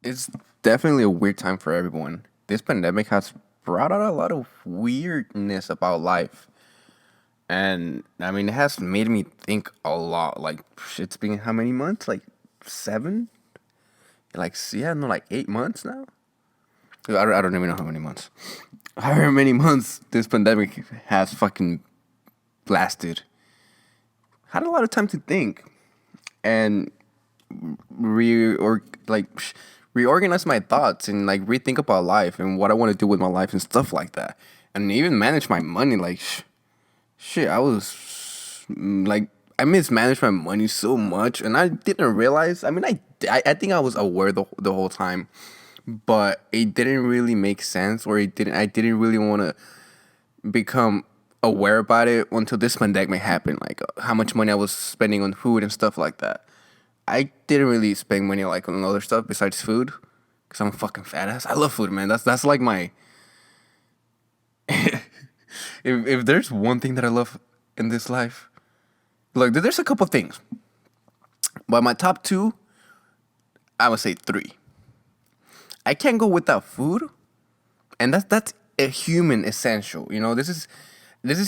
It's definitely a weird time for everyone. This pandemic has brought out a lot of weirdness about life. And I mean, it has made me think a lot. Like, it's been how many months? Like, seven? Yeah, no, like 8 months now? I don't even know how many months. However many months this pandemic has fucking lasted. Had a lot of time to think and re or like reorganize my thoughts and like rethink about life and what I want to do with my life and stuff like that, and even manage my money. Like shit, I was like I mismanaged my money so much, and I didn't realize. I mean, I think I was aware the whole time, but it didn't really make sense, or it didn't. I didn't really want to become aware about it until this pandemic happened. Like how much money I was spending on food and stuff like that. I didn't really spend money like on other stuff besides food, cause I'm a fucking fat ass. I love food, man. That's like my if there's one thing that I love in this life, look, there's a couple things, but my top two, I would say three. I can't go without food, and that's a human essential. You know, this is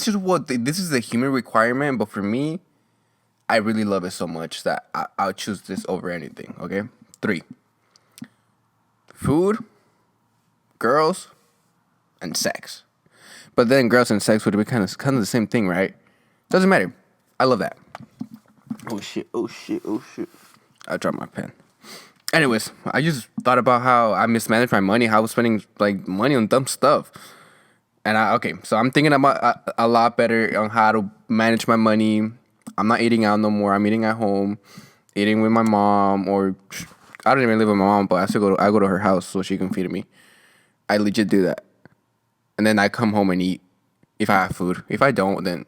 just this is a human requirement. But for me, I really love it so much that I'll choose this over anything. Okay, three: food, girls, and sex. But then girls and sex would be kind of the same thing, right? Doesn't matter. I love that. Oh shit! Oh shit! Oh shit! I dropped my pen. Anyways, I just thought about how I mismanaged my money, how I was spending like money on dumb stuff. And so I'm thinking about a lot better on how to manage my money. I'm not eating out no more. I'm eating at home, eating with my mom, or I don't even live with my mom, but I go to her house so she can feed me. I legit do that, and then I come home and eat if I have food. If I don't, then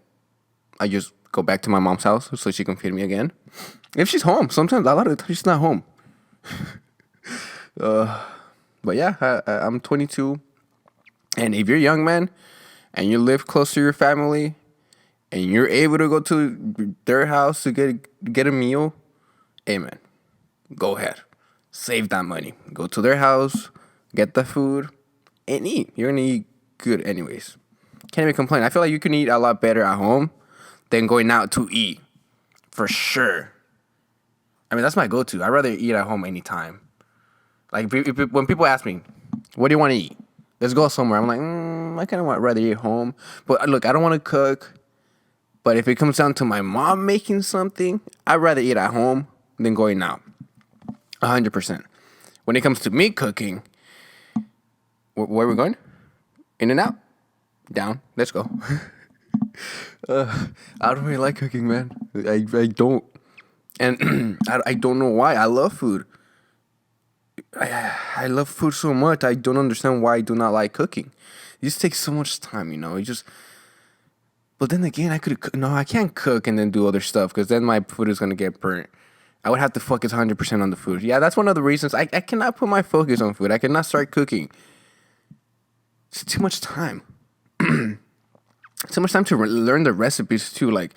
I just go back to my mom's house so she can feed me again. If she's home, sometimes a lot of the time she's not home. But yeah, I'm 22, and if you're young, man, and you live close to your family, and you're able to go to their house to get a meal, hey man, go ahead, save that money, go to their house, get the food, and eat. You're gonna eat good anyways. Can't even complain. I feel like you can eat a lot better at home than going out to eat, for sure. I mean, that's my go-to. I'd rather eat at home anytime. Like when people ask me, "What do you want to eat? Let's go somewhere." I'm like, I kind of want rather eat home. But look, I don't want to cook. But if it comes down to my mom making something, I'd rather eat at home than going out. 100%. When it comes to me cooking, where are we going? In and out, down. Let's go. I don't really like cooking, man. I don't, and I don't know why. I love food. I love food so much. I don't understand why I do not like cooking. It just takes so much time, you know. It just. But then again, no, I can't cook and then do other stuff because then my food is gonna get burnt. I would have to focus 100% on the food. Yeah, that's one of the reasons I cannot put my focus on food. I cannot start cooking. It's too much time. Too much time to learn the recipes too. Like,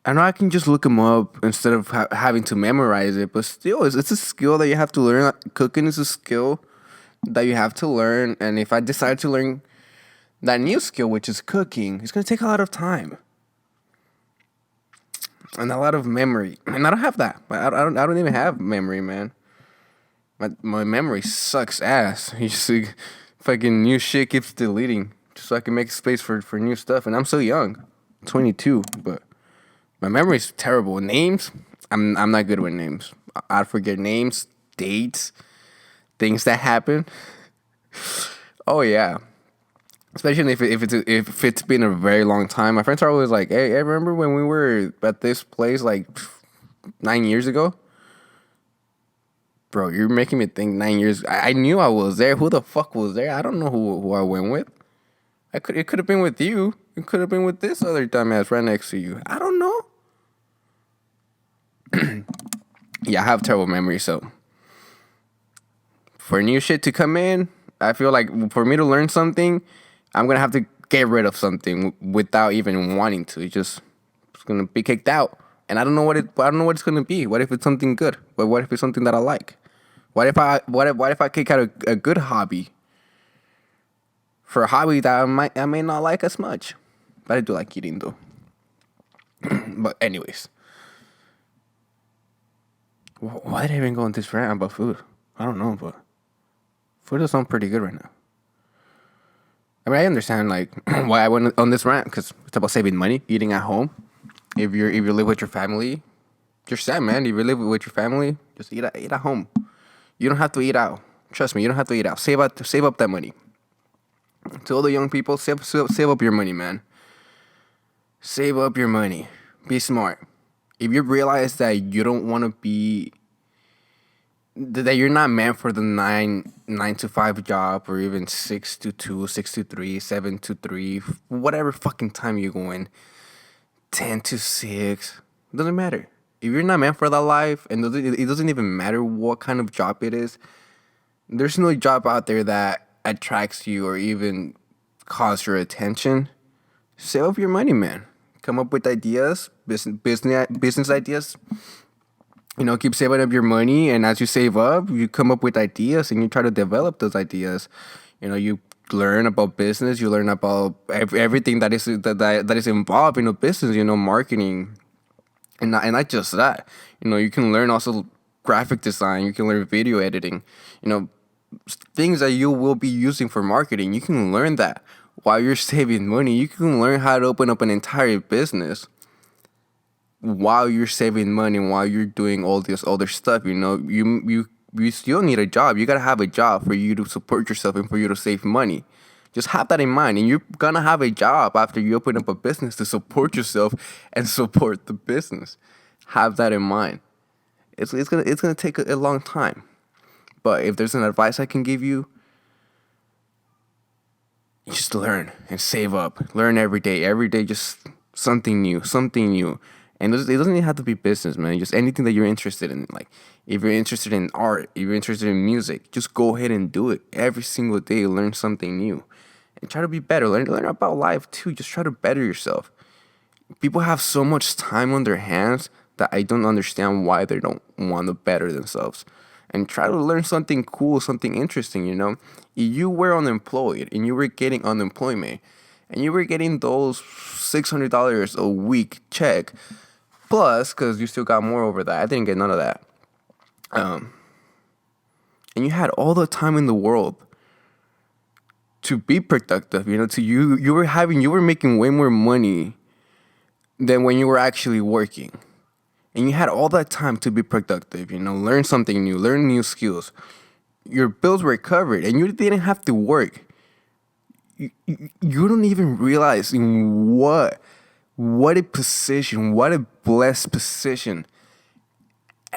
I know I can just look them up instead of having to memorize it, but still, it's a skill that you have to learn. Cooking is a skill that you have to learn, and if I decide to learn that new skill, which is cooking, it's gonna take a lot of time and a lot of memory, and I don't have that. I don't even have memory, man. My memory sucks ass. You just like, fucking new shit keeps deleting just so I can make space for new stuff, and I'm so young, 22, but. My memory's terrible. Names, I'm not good with names. I forget names, dates, things that happen. Oh yeah, especially if it's been a very long time. My friends are always like, "Hey, I remember when we were at this place like 9 years ago?" Bro, you're making me think 9 years. I knew I was there. Who the fuck was there? I don't know who I went with. It could have been with you. It could have been with this other dumbass right next to you. I don't know. Yeah, I have terrible memory, so for new shit to come in, I feel like for me to learn something, I'm gonna have to get rid of something without even wanting to. It's gonna be kicked out, and I don't know what it's gonna be. What if it's something good? But what if it's something that I like? What if I kick out a good hobby for a hobby that I may not like as much, but I do like eating though. But anyways, why did I even go on this rant about food? I don't know, but food does sound pretty good right now. I mean, I understand like why I went on this rant because it's about saving money, eating at home. If you live with your family, you're sad, man. If you live with your family, just eat at home. You don't have to eat out. Trust me, you don't have to eat out. Save up that money. To all the young people, save up your money, man. Save up your money. Be smart. If you realize that you don't want to be that you're not meant for the nine to five job or even 6 to 2, 6 to 3, 7 to 3, whatever fucking time you go in, 10 to 6, doesn't matter. If you're not meant for that life, and it doesn't even matter what kind of job it is, there's no job out there that attracts you or even calls your attention. Save up your money, man. Come up with ideas, business ideas. Keep saving up your money, and as you save up, you come up with ideas, and you try to develop those ideas. You learn about business, you learn about everything that is involved in a business. Marketing, and not just that. You can learn also graphic design. You can learn video editing. Things that you will be using for marketing. You can learn that while you're saving money. You can learn how to open up an entire business while you're saving money, while you're doing all this other stuff. You still need a job. You gotta have a job for you to support yourself and for you to save money. Just have that in mind, and you're gonna have a job after you open up a business to support yourself and support the business. Have that in mind. It's gonna take a long time, but if there's an advice I can give you, just learn and save up. Learn every day. Every day, just something new. And it doesn't even have to be business, man. Just anything that you're interested in. Like, if you're interested in art, if you're interested in music, just go ahead and do it. Every single day, learn something new. And try to be better. Learn about life, too. Just try to better yourself. People have so much time on their hands that I don't understand why they don't want to better themselves. And try to learn something cool, something interesting, If you were unemployed and you were getting unemployment, and you were getting those $600 a week check, plus, because you still got more over that. I didn't get none of that. And you had all the time in the world to be productive. You were making way more money than when you were actually working. And you had all that time to be productive. Learn something new, learn new skills. Your bills were covered, and you didn't have to work. You don't even realize what a position, what a blessed position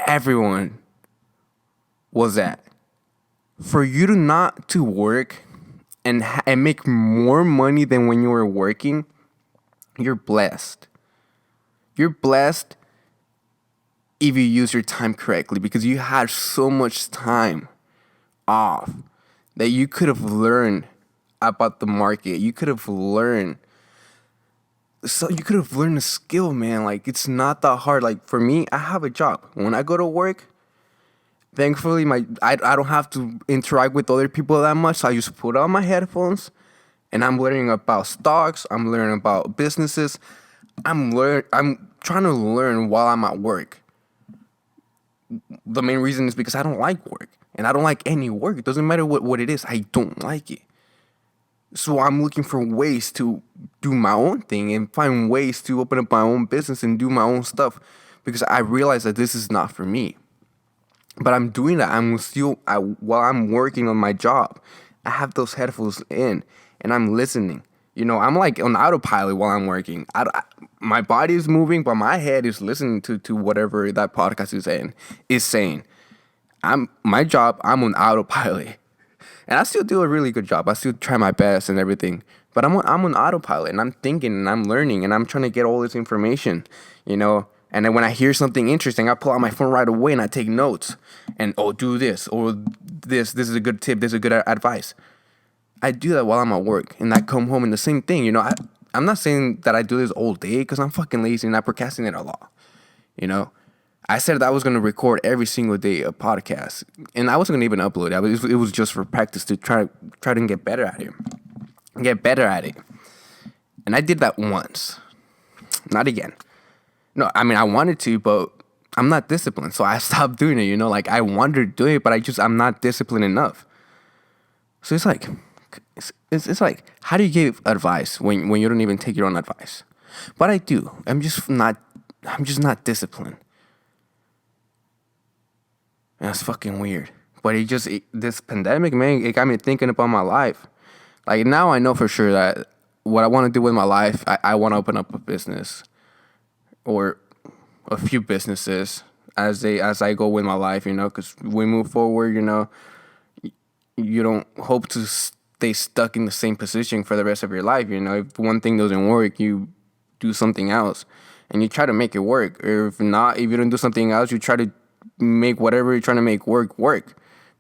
everyone was at. For you to not to work and make more money than when you were working, you're blessed. You're blessed if you use your time correctly, because you had so much time off that you could have learned about the market. You could have learned a skill, man. Like, it's not that hard. Like, for me, I have a job. When I go to work, thankfully I don't have to interact with other people that much. So I just put on my headphones and I'm learning about stocks. I'm learning about businesses. I'm trying to learn while I'm at work. The main reason is because I don't like work, and I don't like any work. It doesn't matter what it is. I don't like it. So I'm looking for ways to do my own thing and find ways to open up my own business and do my own stuff, because I realize that this is not for me. But I'm doing that. While I'm working on my job, I have those headphones in and I'm listening. I'm like on autopilot while I'm working. My body is moving, but my head is listening to whatever that podcast is saying. My job, I'm on autopilot. And I still do a really good job. I still try my best and everything. But I'm on autopilot, and I'm thinking and I'm learning and I'm trying to get all this information, And then when I hear something interesting, I pull out my phone right away and I take notes. And, do this, or this is a good tip, this is a good advice. I do that while I'm at work, and I come home and the same thing, I'm not saying that I do this all day, because I'm fucking lazy and I procrastinate a lot, I said that I was gonna record every single day a podcast, and I wasn't gonna even upload it. It was just for practice to try to get better at it, get better at it. And I did that once, not again. No, I mean I wanted to, but I'm not disciplined, so I stopped doing it. Like I wanted to do it, but I'm not disciplined enough. So it's like, it's like, how do you give advice when you don't even take your own advice? But I do. I'm just not disciplined. And that's fucking weird. But this pandemic, man, it got me thinking about my life. Like now I know for sure that what I want to do with my life, I want to open up a business or a few businesses as I go with my life, because we move forward, you don't hope to stay stuck in the same position for the rest of your life. If one thing doesn't work, you do something else and you try to make it work. Or if not, if you don't do something else, you try to make whatever you're trying to make work.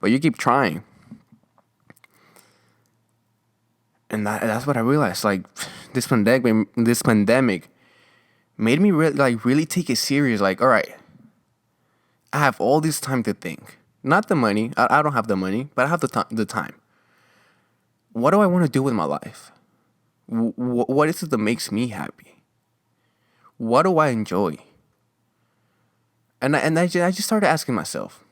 But you keep trying. And that's what I realized. Like this pandemic made me really take it serious. Like, all right, I have all this time to think. Not the money. I don't have the money, but I have the time. What do I want to do with my life? What is it that makes me happy? What do I enjoy? And I just started asking myself,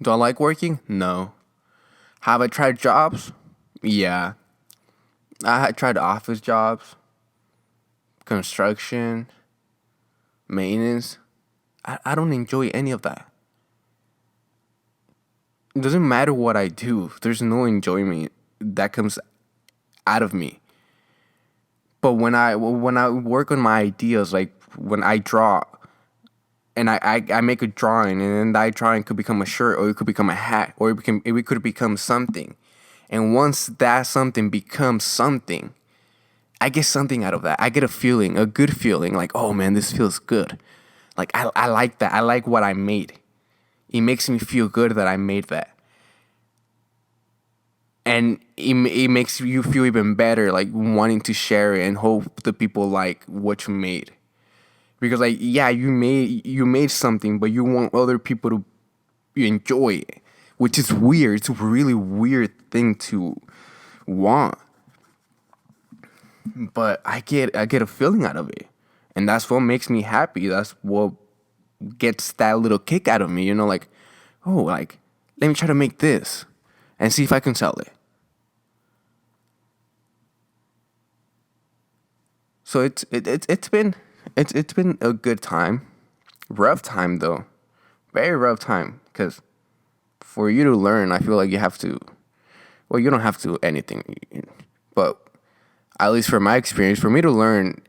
do I like working? No. Have I tried jobs? Yeah. I had tried office jobs, construction, maintenance. I don't enjoy any of that. It doesn't matter what I do. There's no enjoyment that comes out of me. But when I work on my ideas, like when I draw and I make a drawing, and then that drawing could become a shirt, or it could become a hat, or it could become something. And once that something becomes something, I get something out of that. I get a good feeling, like, oh man, this feels good. Like I like that. I like what I made. It makes me feel good that I made that. And it makes you feel even better, like wanting to share it and hope the people like what you made. Because like, yeah, you made something, but you want other people to enjoy it, which is weird. It's a really weird thing to want. But I get a feeling out of it. And that's what makes me happy. That's what gets that little kick out of me, like, oh, like, let me try to make this and see if I can sell it. So it's been a good time. Rough time though. Very rough time, because for you to learn, I feel like you have to, well, you don't have to do anything, but at least from my experience, for me to learn,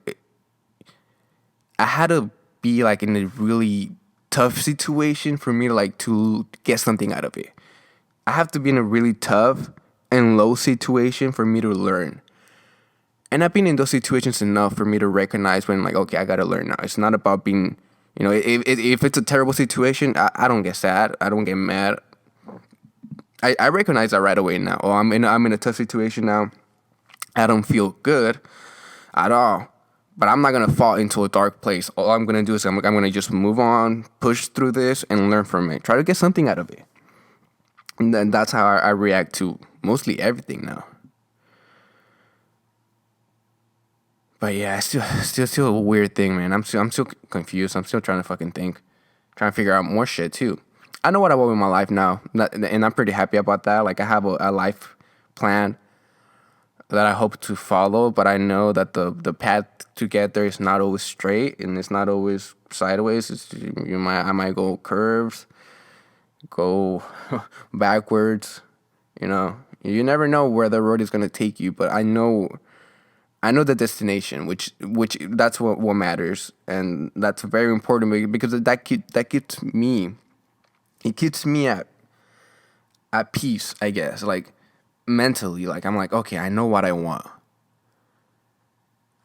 I had to be like in a really tough situation for me to like to get something out of it. I have to be in a really tough and low situation for me to learn. And I've been in those situations enough for me to recognize when, like, okay, I gotta learn now. It's not about being, if it's a terrible situation, I don't get sad. I don't get mad. I recognize that right away now. Oh, I'm in a tough situation now. I don't feel good at all. But I'm not gonna fall into a dark place. All I'm gonna do is I'm gonna just move on, push through this, and learn from it. Try to get something out of it. And then that's how I react to mostly everything now. But yeah, it's still a weird thing, man. I'm still confused. I'm still trying to fucking think, trying to figure out more shit too. I know what I want with my life now, and I'm pretty happy about that. Like I have a life plan that I hope to follow, but I know that the path to get there is not always straight and it's not always sideways. I might go curves, go backwards. You never know where the road is gonna take you, but I know the destination, which that's what matters, and that's very important because that keeps me. It keeps me at peace, I guess. Like mentally, like I'm like, okay, I know what I want.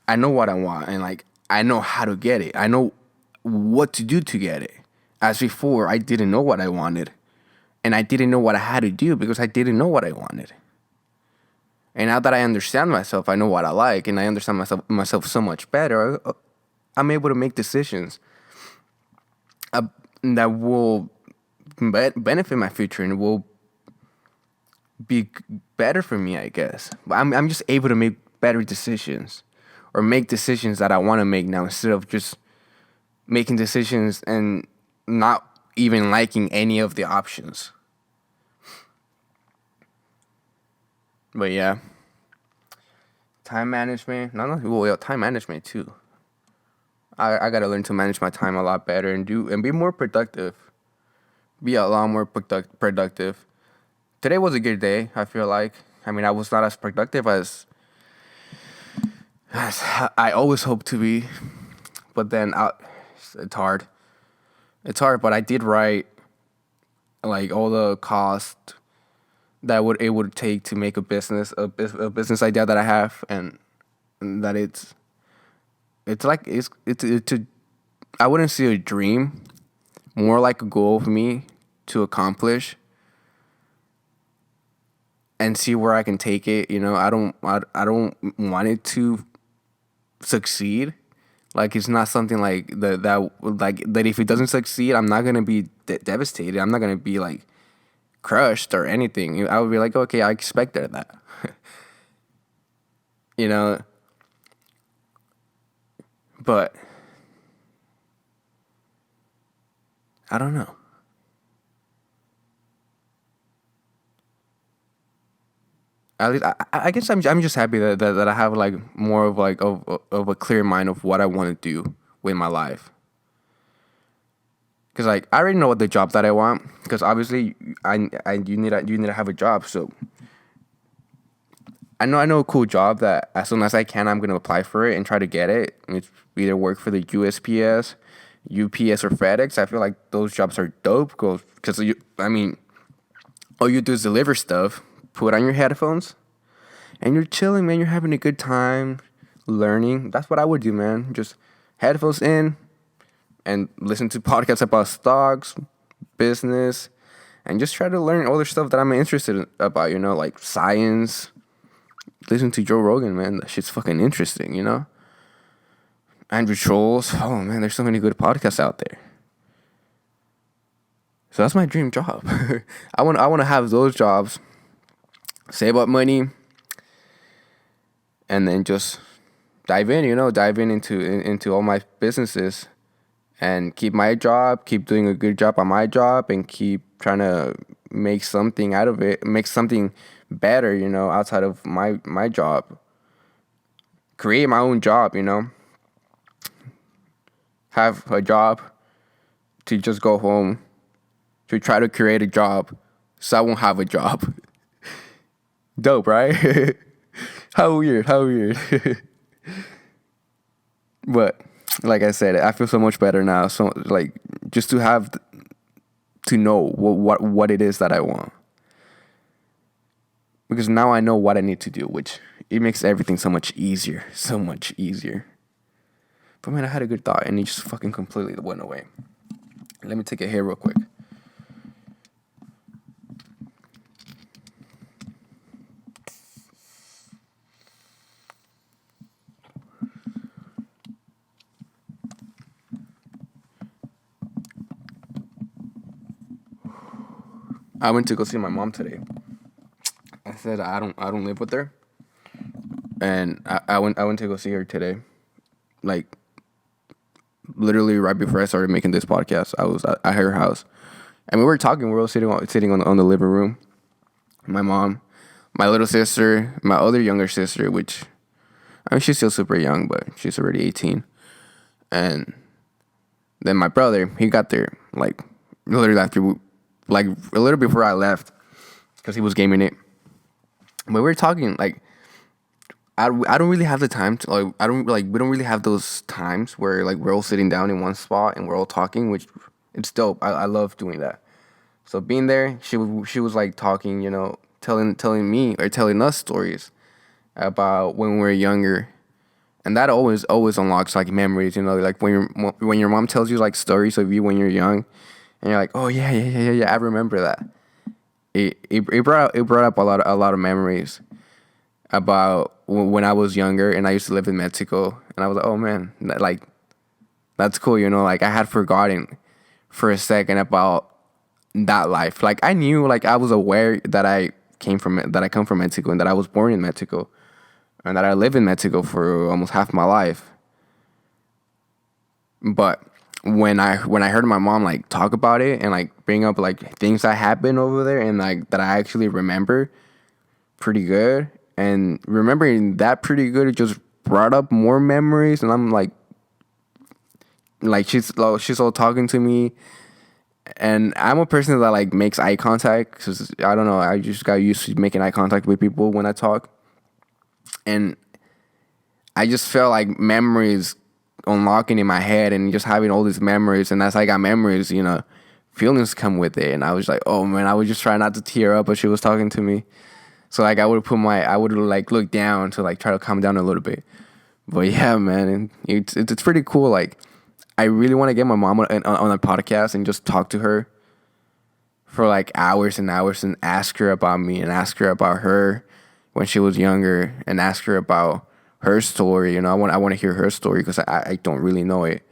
I know what I want, and like I know how to get it. I know what to do to get it. As before, I didn't know what I wanted, and I didn't know what I had to do because I didn't know what I wanted. And now that I understand myself, I know what I like, and I understand myself so much better. I'm able to make decisions uh, that will benefit my future and will be better for me, I guess. But I'm just able to make better decisions or make decisions that I want to make now instead of just making decisions and not even liking any of the options. But yeah, time management. No, well, yeah, time management too. I gotta learn to manage my time a lot better and be more productive. Be a lot more productive. Today was a good day. I feel like. I mean, I was not as productive as I always hope to be, but then it's hard. It's hard, but I did write like all the cost that it would take to make a business idea that I have, and that it's like it's a I wouldn't say a dream, more like a goal for me to accomplish and see where I can take it. You know, I don't want it to succeed. Like it's not something like that if it doesn't succeed, I'm not gonna be devastated. I'm not gonna be like crushed or anything. I would be like, okay, I expected that. You know, but I don't know. At least I guess I'm just happy that I have like more of like of a clear mind of what I want to do with my life. Cause like I already know what the job that I want. Cause obviously I you need to have a job. So I know a cool job that as soon as I can I'm gonna apply for it and try to get it. It's either work for the USPS, UPS, or FedEx. I feel like those jobs are dope. Cause I mean, all you do is deliver stuff. Put on your headphones and you're chilling, man. You're having a good time learning. That's what I would do, man. Just headphones in and listen to podcasts about stocks, business, and just try to learn all the stuff that I'm interested about, you know, like science. Listen to Joe Rogan, man. That shit's fucking interesting, you know? Andrew Trolls. Oh, man, there's so many good podcasts out there. So that's my dream job. I want to have those jobs, save up money, and then just dive in, you know, into all my businesses and keep my job, keep doing a good job on my job, and keep trying to make something out of it, make something better, you know, outside of my job. Create my own job, you know. Have a job to just go home to try to create a job so I won't have a job. Dope, right? How weird, how weird. But like I said, I feel so much better now. So like just to have to know what it is that I want. Because now I know what I need to do, which it makes everything so much easier. So much easier. But man, I had a good thought and it just fucking completely went away. Let me take a hit real quick. I went to go see my mom today. I said I don't live with her, and I went to go see her today, like literally right before I started making this podcast. I was at her house, and we were talking. We were all sitting on the living room. My mom, my little sister, my other younger sister, which I mean she's still super young, but she's already 18, and then my brother. He got there like literally like a little before I left, because he was gaming it. But we were talking like I don't really have the time to like we don't really have those times where like we're all sitting down in one spot and we're all talking, which it's dope. I love doing that. So being there, she was like talking, you know, telling me or telling us stories about when we were younger, and that always unlocks like memories, you know, like when your mom tells you like stories of you when you're young, and you're like, oh yeah, I remember that. It brought up a lot of memories about when I was younger and I used to live in Mexico, and I was like, oh man, like that's cool, you know, like I had forgotten for a second about that life. Like I knew, like I was aware that I come from Mexico and that I was born in Mexico and that I live in Mexico for almost half my life. But when I heard my mom like talk about it and like bring up like things that happened over there and like that I actually remember pretty good, and remembering that pretty good, it just brought up more memories. And I'm like she's all talking to me, and I'm a person that like makes eye contact because I don't know, I just got used to making eye contact with people when I talk, and I just felt like memories unlocking in my head and just having all these memories. And as I got memories, feelings come with it. And I was like, oh man, I would just try not to tear up as she was talking to me. So like I would like look down to like try to calm down a little bit. But yeah, man, and it's pretty cool. Like I really want to get my mom on a podcast and just talk to her for like hours and hours and ask her about me and ask her about her when she was younger and ask her about her story. I want to hear her story because I don't really know it.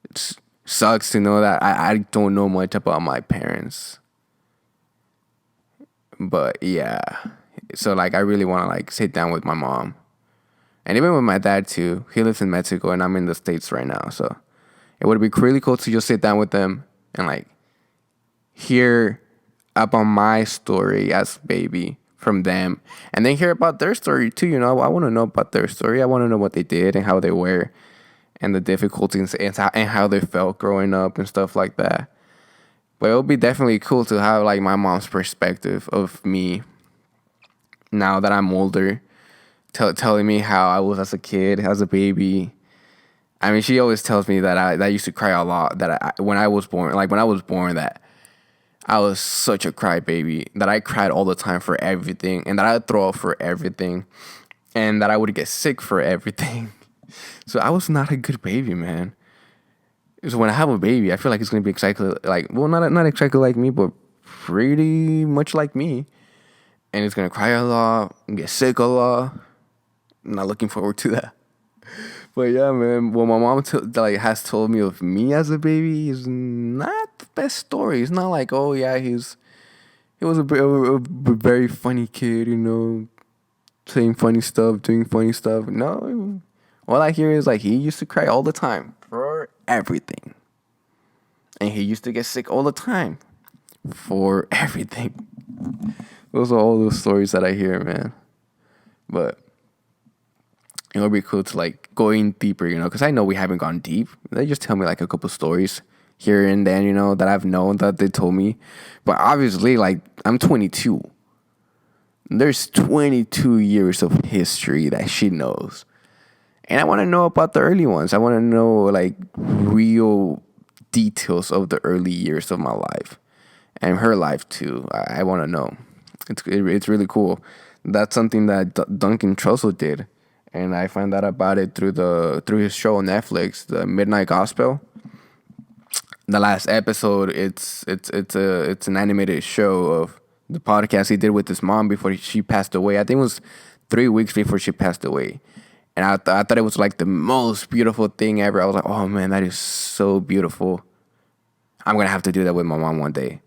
It sucks to know that I don't know much about my parents. But yeah, so like I really want to like sit down with my mom and even with my dad too. He lives in Mexico and I'm in the States right now, so it would be really cool to just sit down with them and like hear about my story as baby from them, and then hear about their story too. I want to know about their story. I want to know what they did and how they were, and the difficulties and how they felt growing up and stuff like that. But it would be definitely cool to have like my mom's perspective of me now that I'm older, telling me how I was as a kid, as a baby. I mean, she always tells me that I used to cry a lot. When I was born, that I was such a crybaby, that I cried all the time for everything, and that I'd throw up for everything, and that I would get sick for everything. So I was not a good baby, man. So when I have a baby, I feel like it's gonna be exactly like, well, not exactly like me, but pretty much like me, and it's gonna cry a lot, and get sick a lot. I'm not looking forward to that. But yeah, man, what my mom has told me of me as a baby is not the best story. It's not like, oh yeah, he was a very funny kid, saying funny stuff, doing funny stuff. No, all I hear is like he used to cry all the time for everything, and he used to get sick all the time for everything. Those are all those stories that I hear, man. But it would be cool to like go in deeper, because I know we haven't gone deep. They just tell me like a couple stories here and then, that I've known that they told me. But obviously, like I'm 22. There's 22 years of history that she knows. And I want to know about the early ones. I want to know like real details of the early years of my life and her life too. I want to know. It's really cool. That's something that Duncan Trussell did, and I found out about it through his show on Netflix, The Midnight Gospel. The last episode, it's an animated show of the podcast he did with his mom before she passed away. I think it was 3 weeks before she passed away, and I thought it was like the most beautiful thing ever. I was like, oh man, that is so beautiful. I'm gonna have to do that with my mom one day.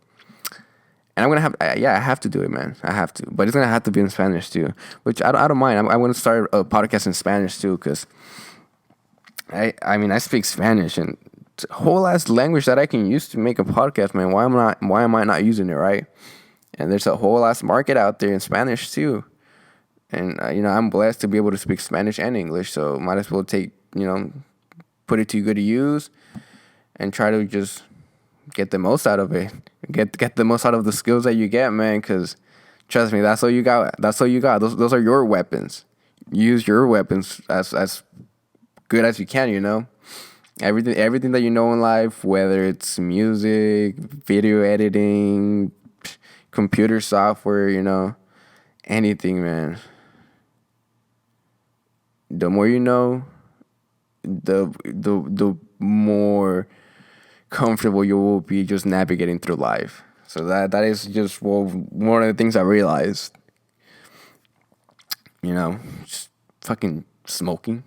And I'm gonna I have to do it, man. I have to, but it's gonna have to be in Spanish too, which I don't mind. I'm gonna start a podcast in Spanish too, cause I mean I speak Spanish and it's a whole ass language that I can use to make a podcast, man. Why am I not using it, right? And there's a whole ass market out there in Spanish too, and I'm blessed to be able to speak Spanish and English, so might as well put it to good use and try to just get the most out of it. Get the most out of the skills that you get, man. Because trust me, that's all you got. That's all you got. Those are your weapons. Use your weapons as good as you can. Everything that you know in life, whether it's music, video editing, computer software, anything, man. The more you know, the more comfortable you will be just navigating through life. So that is just one of the things I realized. Just fucking smoking,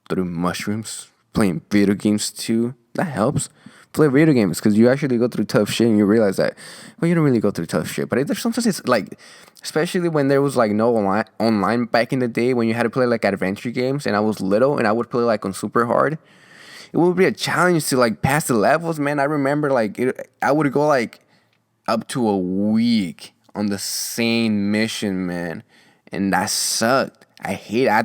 doing mushrooms, playing video games too. That helps. play video games because you actually go through tough shit and you realize that, well, you don't really go through tough shit. But there's sometimes it's like, especially when there was like no online back in the day when you had to play like adventure games and I was little and I would play like on super hard. It would be a challenge to like pass the levels, man. I remember like I would go like up to a week on the same mission, man, and that sucked. I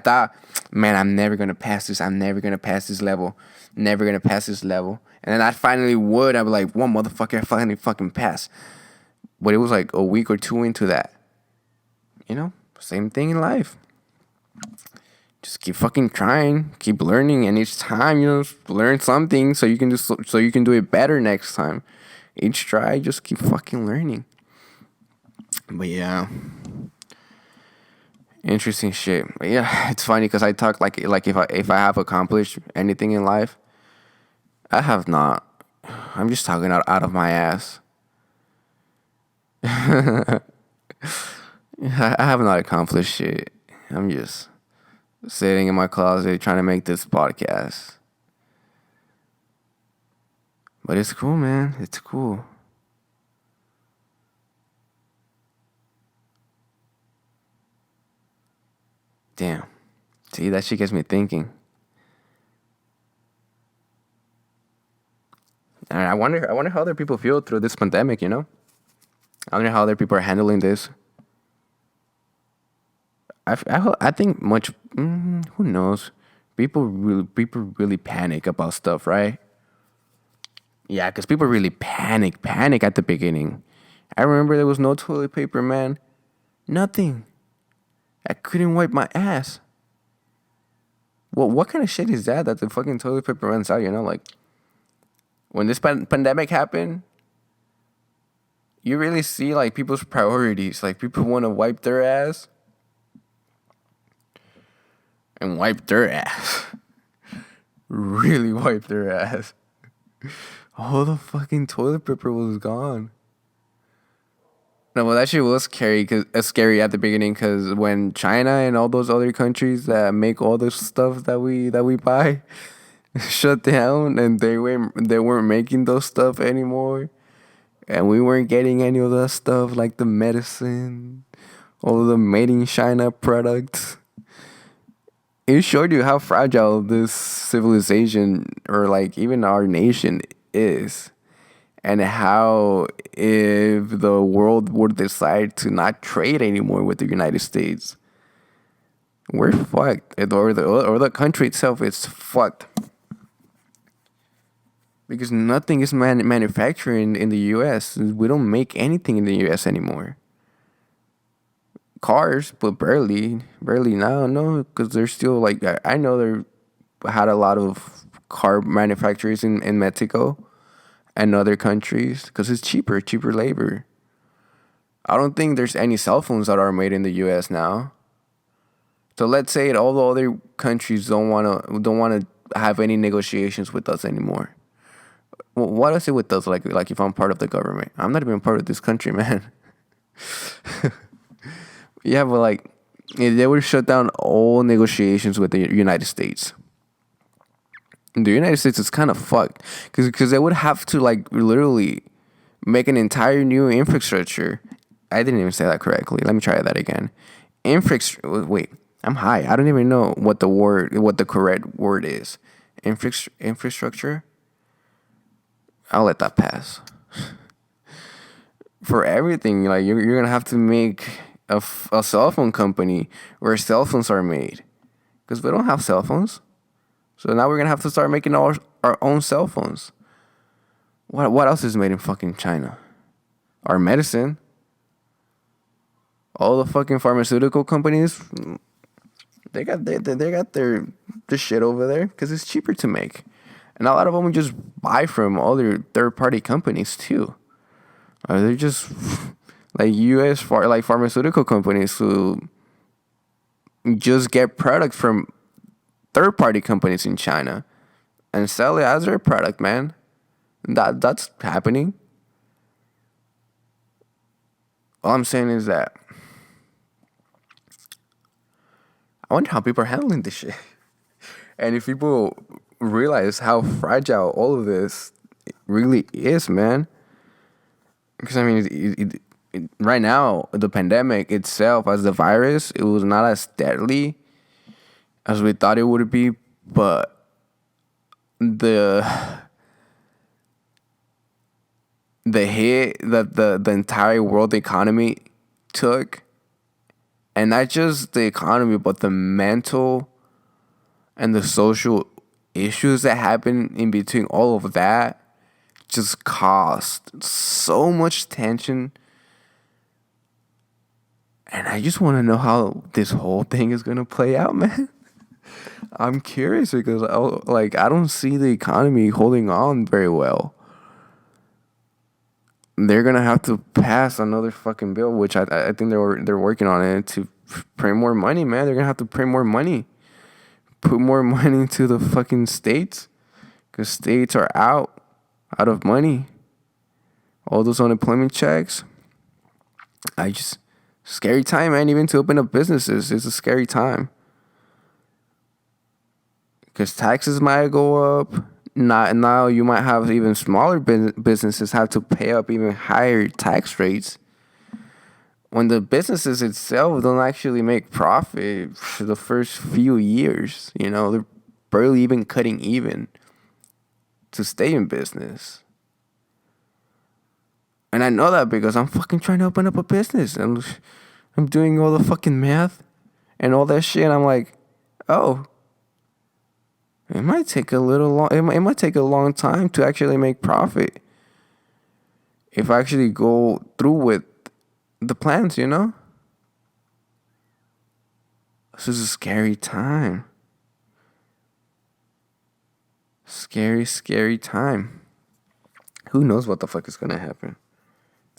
thought, man, I'm never gonna pass this. I'm never gonna pass this level. Never gonna pass this level. And then I finally would. I'd be like, one motherfucker, I finally fucking pass. But it was like a week or two into that. You know, same thing in life. Just keep fucking trying, keep learning, and each time, learn something so you can do it better next time. Each try, just keep fucking learning. But yeah, interesting shit. But yeah, it's funny because I talk like if I have accomplished anything in life, I have not. I'm just talking out of my ass. I have not accomplished shit. I'm just sitting in my closet trying to make this podcast. But it's cool, man. It's cool. Damn. See, that shit gets me thinking. And I wonder how other people feel through this pandemic, I wonder how other people are handling this. I think much. Who knows? People really panic about stuff, right? Yeah, because people really panic at the beginning. I remember there was no toilet paper, man. Nothing. I couldn't wipe my ass. Well, what kind of shit is that the fucking toilet paper runs out, Like, when this pandemic happened, you really see, like, people's priorities. Like, people want to wipe their ass and wipe their ass. Really wipe their ass. All the fucking toilet paper was gone. No, well, that shit was scary at the beginning because when China and all those other countries that make all this stuff that we buy shut down and they weren't making those stuff anymore, and we weren't getting any of that stuff like the medicine, all of the made in China products. It showed you how fragile this civilization or like even our nation is. And how if the world would decide to not trade anymore with the United States, we're fucked. Or the country itself is fucked. Because nothing is manufactured in the U.S. We don't make anything in the U.S. anymore. Cars, but barely now, no, because they're still like, I know they had a lot of car manufacturers in Mexico and other countries because it's cheaper labor. I don't think there's any cell phones that are made in the U.S. now. So let's say all the other countries don't wanna have any negotiations with us anymore. Well, what is it with us? Like if I'm part of the government, I'm not even part of this country, man. Yeah, but like they would shut down all negotiations with the United States. The United States is kind of fucked because they would have to like literally make an entire new infrastructure. I didn't even say that correctly. Let me try that again. Wait, I'm high. I don't even know what the correct word is. Infrastructure. I'll let that pass. For everything, like you're gonna have to make a cell phone company where cell phones are made, because we don't have cell phones. So now we're gonna have to start making our own cell phones. What else is made in fucking China? Our medicine. All the fucking pharmaceutical companies, they got their shit over there because it's cheaper to make, and a lot of them we just buy from other third party companies too. They're just like U.S. pharmaceutical companies who just get products from third-party companies in China and sell it as their product, man. That's happening. All I'm saying is that I wonder how people are handling this shit. And if people realize how fragile all of this really is, man. Because I mean, right now the pandemic itself, as the virus, it was not as deadly as we thought it would be, but the the hit that the entire world economy took, and not just the economy, but the mental and the social issues that happen in between all of that, just caused so much tension. And I just want to know how this whole thing is gonna play out, man. I'm curious because I don't see the economy holding on very well. They're gonna have to pass another fucking bill, which I think they're working on it to print more money, man. They're gonna have to print more money, put more money into the fucking states, because states are out of money. All those unemployment checks. Scary time, man. Even to open up businesses, it's a scary time. Because taxes might go up. Not now, you might have even smaller businesses have to pay up even higher tax rates. When the businesses itself don't actually make profit for the first few years, they're barely even cutting even to stay in business. And I know that because I'm fucking trying to open up a business. I'm doing all the fucking math and all that shit. And I'm like, oh, it might take a little long. It might take a long time to actually make profit if I actually go through with the plans. This is a scary time. Scary time. Who knows what the fuck is gonna happen?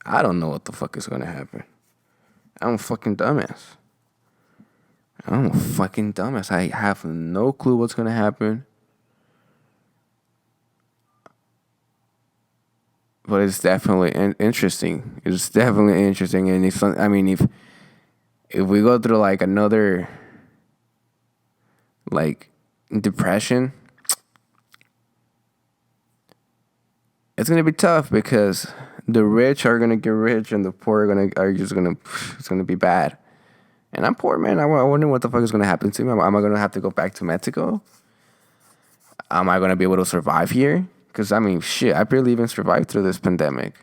I don't know what the fuck is gonna happen. I'm a fucking dumbass. I have no clue what's gonna happen. But it's definitely interesting. It's definitely interesting, and if we go through like another like depression, it's gonna be tough because the rich are gonna get rich and the poor it's gonna be bad. And I'm poor, man. I wonder what the fuck is gonna happen to me. Am I gonna have to go back to Mexico? Am I gonna be able to survive here? Because shit, I barely even survived through this pandemic.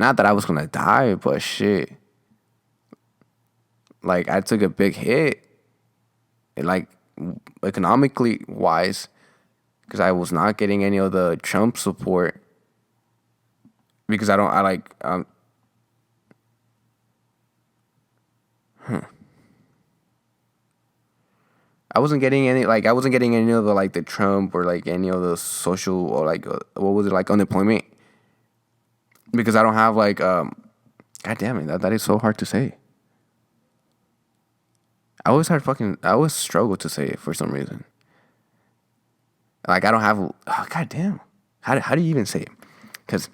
Not that I was gonna die, but shit, like I took a big hit, like economically wise, because I was not getting any of the Trump support. Because I wasn't getting any of the like the Trump or like any of the social or like what was it, like unemployment, because I don't have like god damn it, that is so hard to say. I always struggle to say it for some reason. Like I don't have god damn. How do you even say it? Because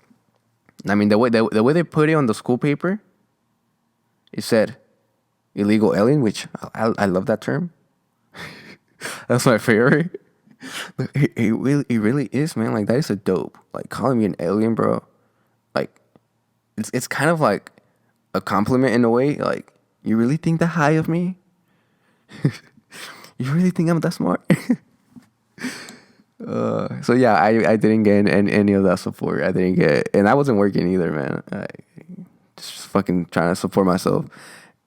the way they put it on the school paper, it said illegal alien, which I love that term. That's my favorite. It really is, man. Like that is a dope. Like calling me an alien, bro. Like it's kind of like a compliment in a way. Like, you really think that high of me? You really think I'm that smart? So yeah, I didn't get any of that support. I didn't get, and I wasn't working either, man. I just fucking trying to support myself,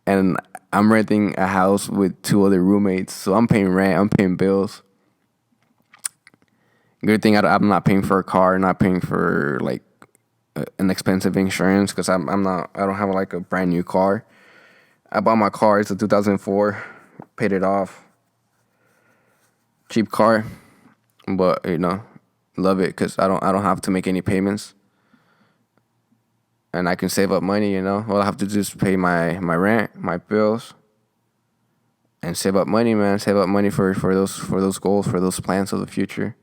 and I'm renting a house with 2 other roommates, so I'm paying rent, I'm paying bills. Good thing I'm not paying for a car, not paying for like an expensive insurance, because I don't have like a brand new car. I bought my car. It's a 2004. Paid it off. Cheap car, but love it because I don't have to make any payments, and I can save up money. All I have to do is pay my rent, my bills, and save up money, man. Save up money for those goals, for those plans of the future.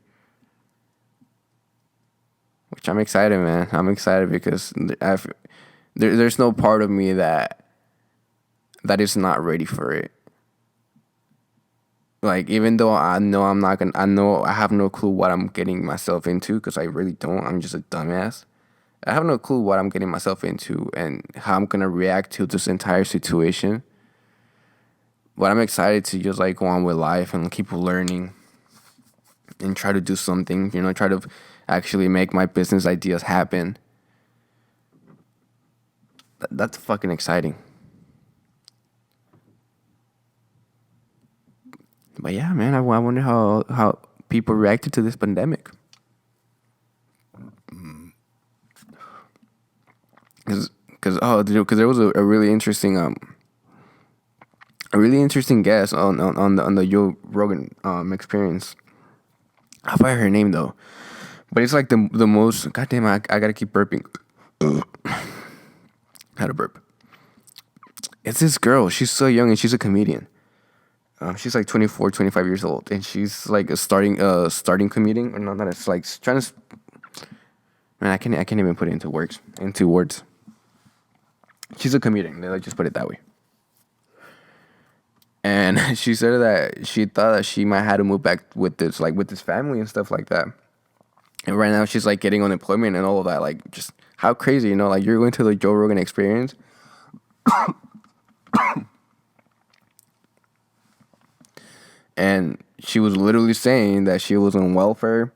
Which I'm excited, man. I'm excited because there's no part of me that is not ready for it. Like, even though I know I'm not gonna, I know I have no clue what I'm getting myself into because I really don't. I'm just a dumbass. I have no clue what I'm getting myself into and how I'm gonna react to this entire situation. But I'm excited to just like go on with life and keep learning and try to do something. Try to actually make my business ideas happen. That's fucking exciting. But yeah, man, I wonder how people reacted to this pandemic. Because there was a really interesting guest on the Joe Rogan experience. I forgot her name though, but it's like the most. Goddamn, I gotta keep burping. Had a burp. It's this girl. She's so young and she's a comedian. She's like 24, 25 years old, and she's like a starting comedian. Or not, it's like trying to. Man, I can't even put it into words. She's a comedian. Let's just put it that way. And she said that she thought that she might have to move back with this family and stuff like that. And right now she's like getting unemployment and all of that. Like, just how crazy, like you're going to the Joe Rogan experience. And she was literally saying that she was on welfare,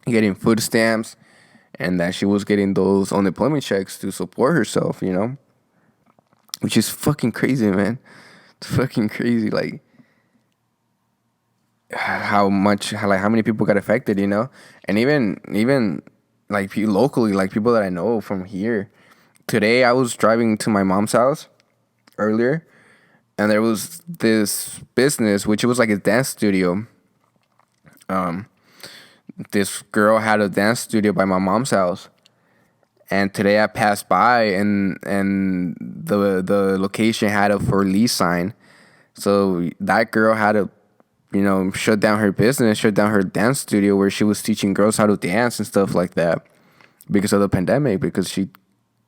getting food stamps, and that she was getting those unemployment checks to support herself, which is fucking crazy, man. It's fucking crazy. Like, how many people got affected, and even like locally, like people that I know from here. Today I was driving to my mom's house earlier, and there was this business which it was like a dance studio. This girl had a dance studio by my mom's house, and today I passed by, and the location had a for lease sign. So that girl had to, shut down her business, shut down her dance studio where she was teaching girls how to dance and stuff like that because of the pandemic, because she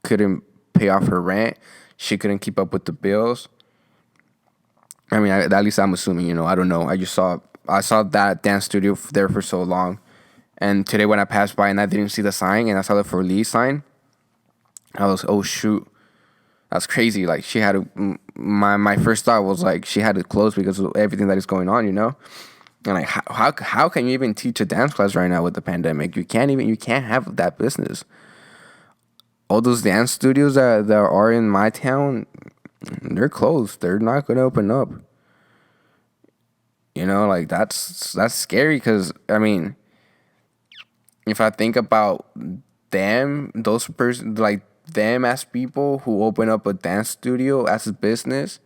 couldn't pay off her rent. She couldn't keep up with the bills. I mean, at least I'm assuming, I don't know. I saw that dance studio there for so long. And today when I passed by and I didn't see the sign and I saw the for lease sign, I was, oh shoot, that's crazy. Like, she had to, my first thought was like she had to close because of everything that is going on, And like, how can you even teach a dance class right now with the pandemic? You can't have that business. All those dance studios that are in my town, they're closed. They're not gonna open up. Like that's scary because I mean, if I think about them, like them as people who open up a dance studio as a business,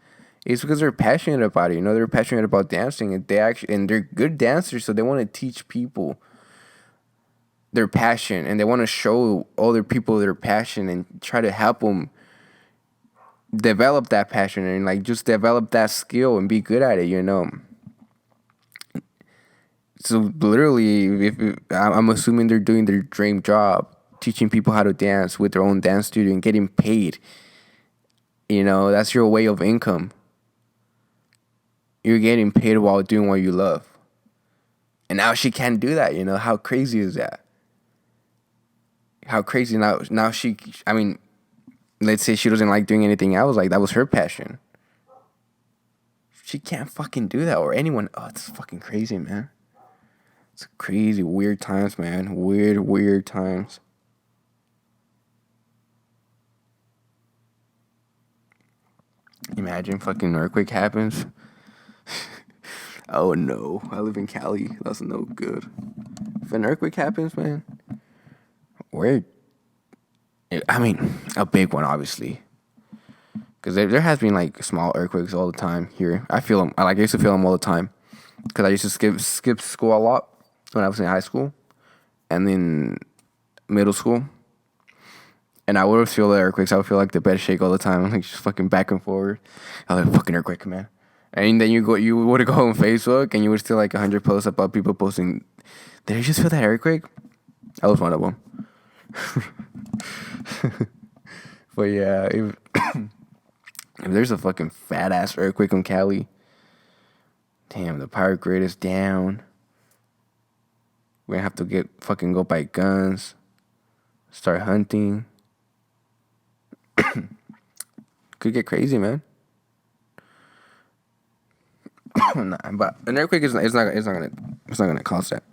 it's because they're passionate about it. They're passionate about dancing, and they're good dancers, so they want to teach people their passion, and they want to show other people their passion and try to help them develop that passion and like just develop that skill and be good at it. So literally, if I'm assuming they're doing their dream job, teaching people how to dance with their own dance studio and getting paid. That's your way of income. You're getting paid while doing what you love. And now she can't do that. How crazy is that? How crazy now she. I mean, let's say she doesn't like doing anything else. Like, that was her passion. She can't fucking do that, or anyone. Oh, it's fucking crazy, man. It's crazy, weird times, man. Weird times. Imagine fucking earthquake happens. Oh no, I live in Cali. That's no good. If an earthquake happens, man, where? I mean, a big one, obviously. Because there has been like small earthquakes all the time here. I feel them. I used to feel them all the time. Because I used to skip school a lot when I was in high school, and then middle school. And I would feel the earthquakes. I would feel like the bed shake all the time, like just fucking back and forward. I was like, fucking earthquake, man. And then you would go on Facebook and you would still like 100 posts about people posting. Did I just feel that earthquake? I was one of them. But yeah, if there's a fucking fat ass earthquake in Cali, Damn, the pirate grade is down. We're gonna have to go buy guns, start hunting. Could get crazy, man. Nah, but an earthquake is it's not gonna cause that.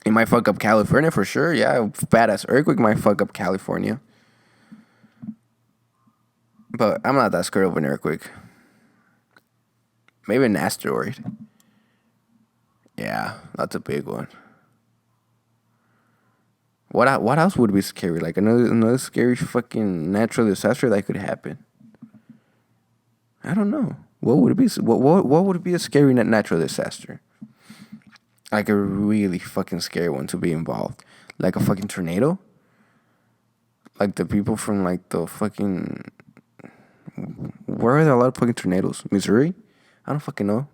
It might fuck up California for sure. Yeah, badass earthquake might fuck up California. But I'm not that scared of an earthquake. Maybe an asteroid. Yeah, that's a big one. What else would be scary? Like another scary fucking natural disaster that could happen. I don't know. What would it be? What would be a scary natural disaster? Like a really fucking scary one to be involved. Like a fucking tornado. Like the people from like the fucking. Where are there a lot of fucking tornadoes? Missouri? I don't fucking know.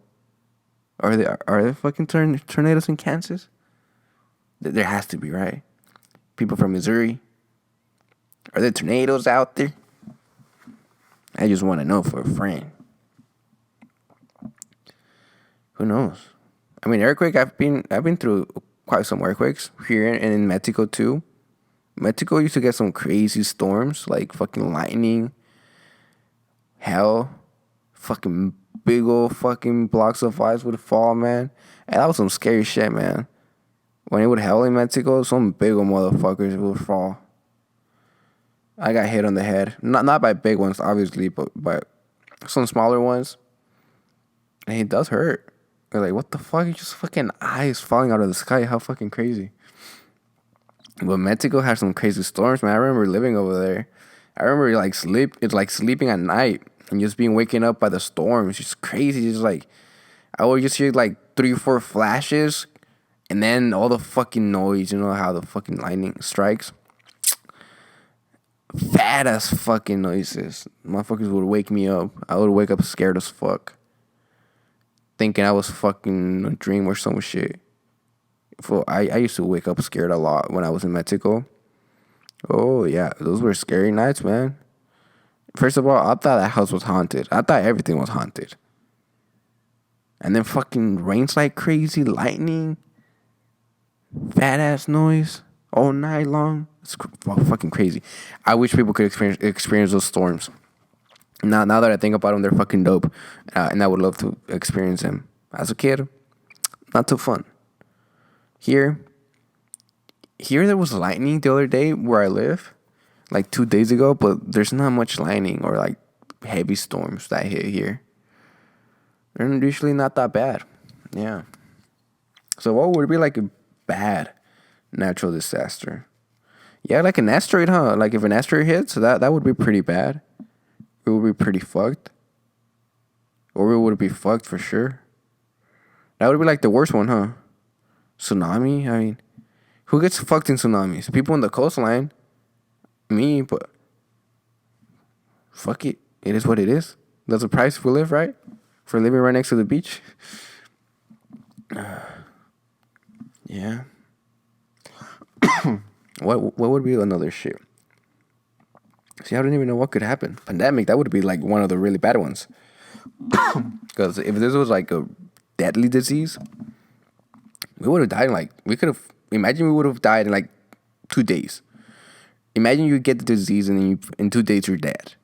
Are there fucking tornadoes in Kansas? There has to be, right? People from Missouri. Are there tornadoes out there? I just want to know for a friend. Who knows? I mean, earthquake. I've been through quite some earthquakes here and in Mexico too. Mexico used to get some crazy storms, like fucking lightning, hell, fucking big old fucking blocks of ice would fall, man. And that was some scary shit, man. When it would hail in Mexico, some big old motherfuckers would fall. I got hit on the head. Not by big ones, obviously, but by some smaller ones. And it does hurt. You're like, what the fuck? It's just fucking eyes falling out of the sky. How fucking crazy. But Mexico had some crazy storms, man. I remember living over there. I remember it's like sleeping at night and just being waking up by the storm. It's just crazy. It's like I would just hear like 3 or 4 flashes and then all the fucking noise, you know how the fucking lightning strikes. Fat ass fucking noises. Motherfuckers would wake me up. I would wake up scared as fuck. Thinking I was fucking a dream or some shit. I used to wake up scared a lot when I was in Mexico. Oh, yeah. Those were scary nights, man. First of all, I thought that house was haunted. I thought everything was haunted. And then fucking rains like crazy, lightning, fat ass noise all night long. It's fucking crazy. I wish people could experience those storms. Now that I think about them, they're fucking dope. And I would love to experience them. As a kid, not too fun. Here there was lightning the other day where I live, like 2 days ago, but there's not much lightning or like heavy storms that hit here. They're usually not that bad. Yeah. So what would be like a bad natural disaster? Yeah, like an asteroid, huh? Like if an asteroid hits, that would be pretty bad. It would be pretty fucked. Or it would be fucked for sure. That would be like the worst one, huh? Tsunami? I mean, who gets fucked in tsunamis? People on the coastline. Me, but fuck it. It is what it is. That's the price we live, right? For living right next to the beach. Yeah. What would be another shit? See, I don't even know what could happen. Pandemic, that would be like one of the really bad ones. Because if this was like a deadly disease, we would have died imagine we would have died in like 2 days. Imagine you get the disease and then in 2 days you're dead.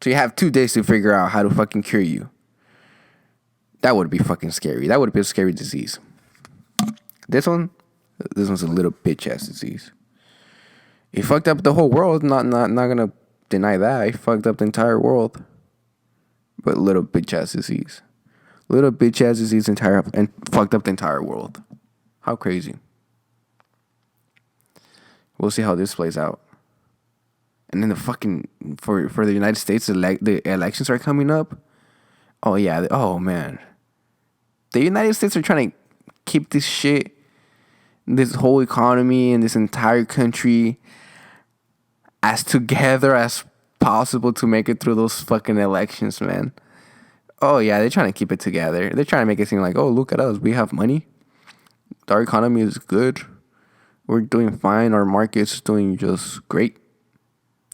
So you have 2 days to figure out how to fucking cure you. That would be fucking scary. That would be a scary disease. This one's a little bitch ass disease. It fucked up the whole world. Not gonna deny that. It fucked up the entire world. But little bitch ass disease. Little bitch ass disease and fucked up the entire world. How crazy. We'll see how this plays out. And then the fucking for the United States, the elections are coming up. Oh yeah. Oh man. The United States are trying to keep this shit, this whole economy and this entire country as together as possible to make it through those fucking elections, man. Oh yeah, they're trying to keep it together. They're trying to make it seem like, oh, look at us, we have money. Our economy is good. We're doing fine. Our market's doing just great.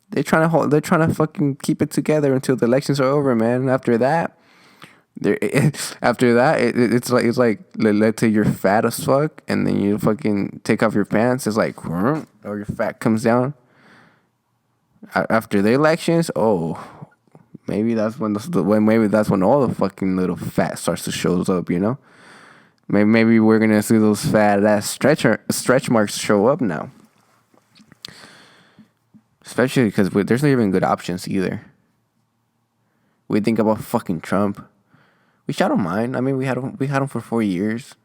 They're trying to fucking keep it together until the elections are over, man. After that, There, after that, it's like let's say you're fat as fuck, and then you fucking take off your pants. It's like, or your fat comes down. After the elections, maybe that's maybe that's when all the fucking little fat starts to shows up. Maybe we're gonna see those fat ass stretch marks show up now. Especially because there's not even good options either. We think about fucking Trump, which I don't mind. I mean, we had him for 4 years.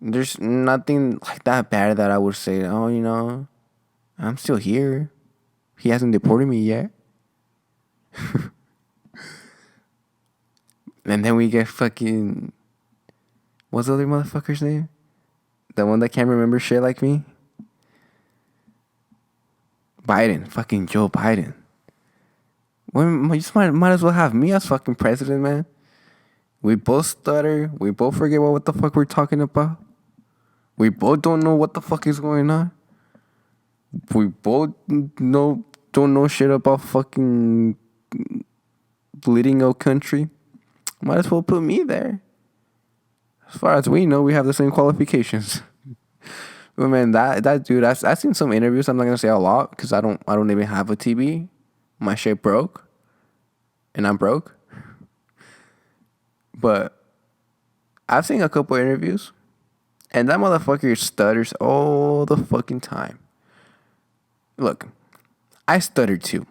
There's nothing like that bad that I would say. Oh, I'm still here. He hasn't deported me yet. And then we get fucking, what's the other motherfucker's name? The one that can't remember shit like me. Biden, fucking Joe Biden. Well, you just might as well have me as fucking president, man. We both stutter. We both forget what the fuck we're talking about. We both don't know what the fuck is going on. We both don't know shit about fucking leading our country. Might as well put me there. As far as we know, we have the same qualifications. But man, that dude, I've seen some interviews. I'm not gonna say a lot because I don't even have a TV. My shit broke, and I'm broke. But I've seen a couple interviews, and that motherfucker stutters all the fucking time. Look, I stutter too,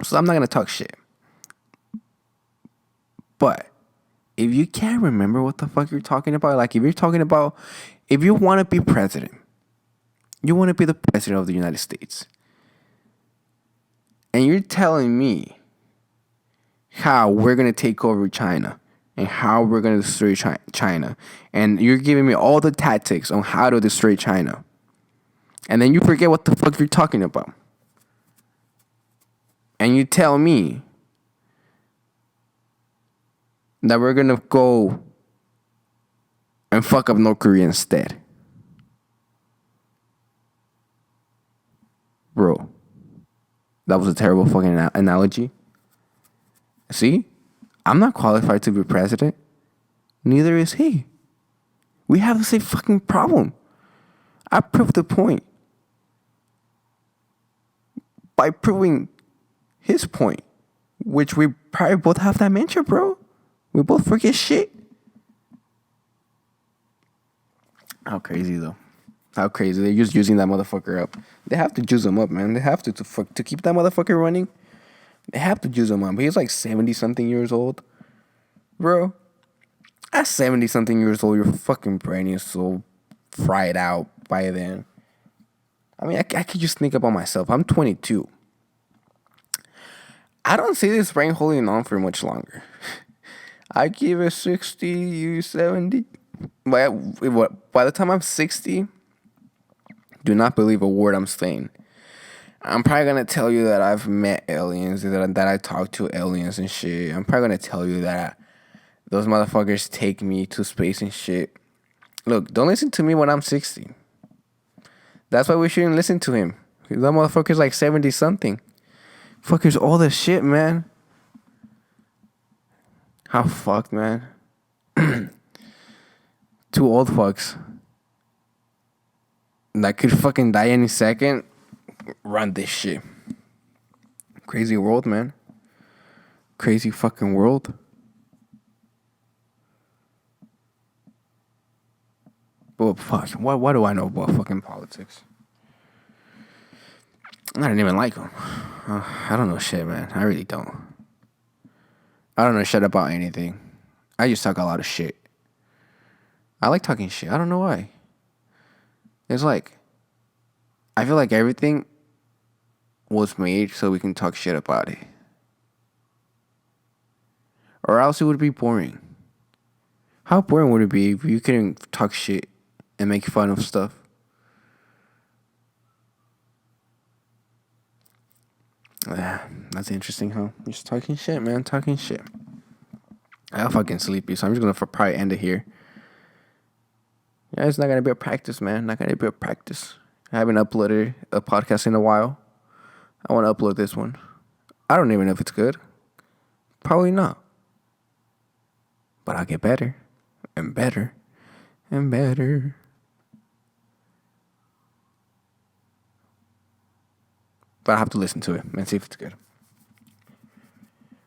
so I'm not gonna talk shit. But if you can't remember what the fuck you're talking about, like if you want to be president, you want to be the president of the United States, and you're telling me how we're going to take over China and how we're going to destroy China, and you're giving me all the tactics on how to destroy China, and then you forget what the fuck you're talking about, and you tell me that we're going to go and fuck up North Korea instead. Bro, that was a terrible fucking analogy. See? I'm not qualified to be president. Neither is he. We have the same fucking problem. I proved the point by proving his point, which we probably both have dementia, bro. We both forget shit. How crazy, though. How crazy. They're just using that motherfucker up. They have to juice him up, man. They have to keep that motherfucker running. They have to juice him up. He's like 70-something years old. Bro, at 70-something years old, your fucking brain is so fried out by then. I mean, I could just think about myself. I'm 22. I don't see this brain holding on for much longer. I give it 60, you 70. By the time I'm 60, do not believe a word I'm saying. I'm probably going to tell you that I've met aliens, that I talked to aliens and shit. I'm probably going to tell you that those motherfuckers take me to space and shit. Look, don't listen to me when I'm 60. That's why we shouldn't listen to him. That motherfucker's like 70-something. Fuckers, all this shit, man. How fucked, man. Two old fucks that could fucking die any second run this shit. Crazy world, man. Crazy fucking world. But fuck, what do I know about fucking politics? I didn't even like them. I don't know shit, man. I really don't. I don't know shit about anything. I just talk a lot of shit. I like talking shit. I don't know why. It's like, I feel like everything was made so we can talk shit about it. Or else it would be boring. How boring would it be if you couldn't talk shit and make fun of stuff? That's interesting, huh? Just talking shit, man. Talking shit. I'm fucking sleepy, so I'm just gonna probably end it here. Yeah, it's not gonna be a practice, man. Not gonna be a practice. I haven't uploaded a podcast in a while. I want to upload this one. I don't even know if it's good. Probably not. but I'll get better and better and better. But I have to listen to it and see if it's good.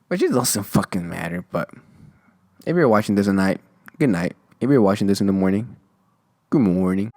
Which it doesn't fucking matter, but if you're watching this at night, good night. If you're watching this in the morning, good morning.